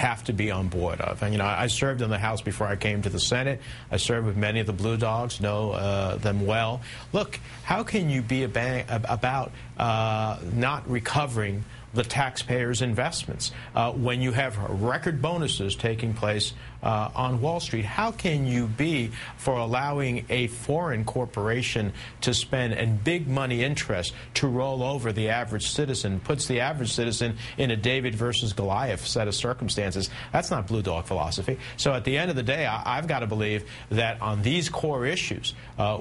have to be on board of. And, I served in the House before I came to the Senate. I served with many of the Blue Dogs, know them well. Look, how can you be about not recovering the taxpayers' investments when you have record bonuses taking place on Wall Street? How can you be for allowing a foreign corporation to spend and big money interest to roll over the average citizen, puts the average citizen in a David versus Goliath set of circumstances? That's not Blue Dog philosophy. So at the end of the day, I've got to believe that on these core issues,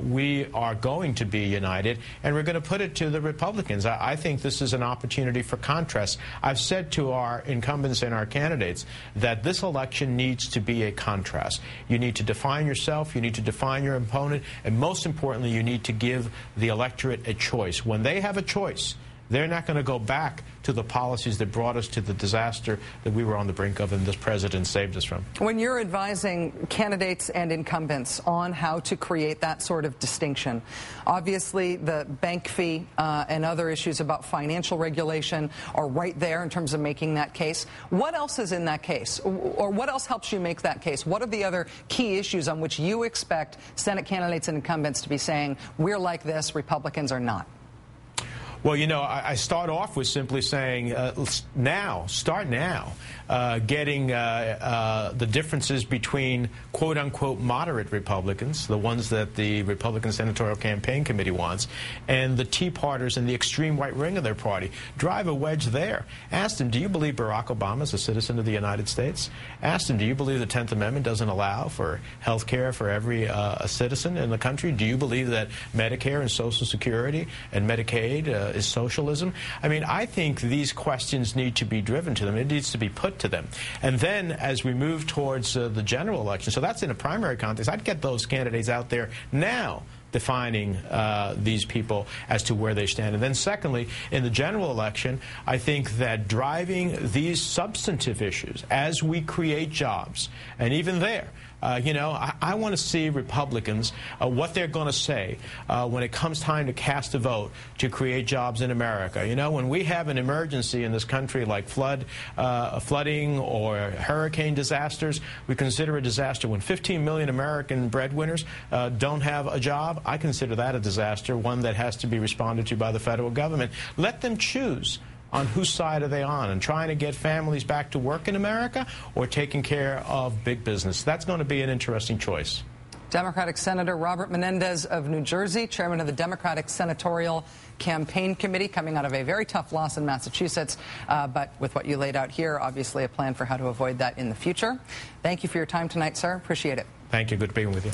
we are going to be united, and we're going to put it to the Republicans. I think this is an opportunity for contrast. I've said to our incumbents and our candidates that this election needs to be a contrast. You need to define yourself, you need to define your opponent, and most importantly, you need to give the electorate a choice. When they have a choice, they're not going to go back to the policies that brought us to the disaster that we were on the brink of and this president saved us from. When you're advising candidates and incumbents on how to create that sort of distinction, obviously the bank fee and other issues about financial regulation are right there in terms of making that case. What else is in that case? Or what else helps you make that case? What are the other key issues on which you expect Senate candidates and incumbents to be saying, we're like this, Republicans are not? Well, I start off with simply saying start now, getting the differences between quote-unquote moderate Republicans, the ones that the Republican Senatorial Campaign Committee wants, and the Tea Parters and the extreme right wing of their party. Drive a wedge there. Ask them, do you believe Barack Obama is a citizen of the United States? Ask them, do you believe the 10th Amendment doesn't allow for health care for every citizen in the country? Do you believe that Medicare and Social Security and Medicaid is socialism? I mean, I think these questions need to be driven to them. It needs to be put to them. And then as we move towards the general election, so that's in a primary context, I'd get those candidates out there now defining these people as to where they stand. And then secondly, in the general election, I think that driving these substantive issues as we create jobs, and even there, I want to see Republicans, what they're going to say when it comes time to cast a vote to create jobs in America. When we have an emergency in this country like flooding or hurricane disasters, we consider a disaster. When 15 million American breadwinners don't have a job, I consider that a disaster, one that has to be responded to by the federal government. Let them choose on whose side are they on, and trying to get families back to work in America or taking care of big business. That's going to be an interesting choice. Democratic Senator Robert Menendez of New Jersey, chairman of the Democratic Senatorial Campaign Committee, coming out of a very tough loss in Massachusetts. But with what you laid out here, obviously a plan for how to avoid that in the future. Thank you for your time tonight, sir. Appreciate it. Thank you. Good being with you.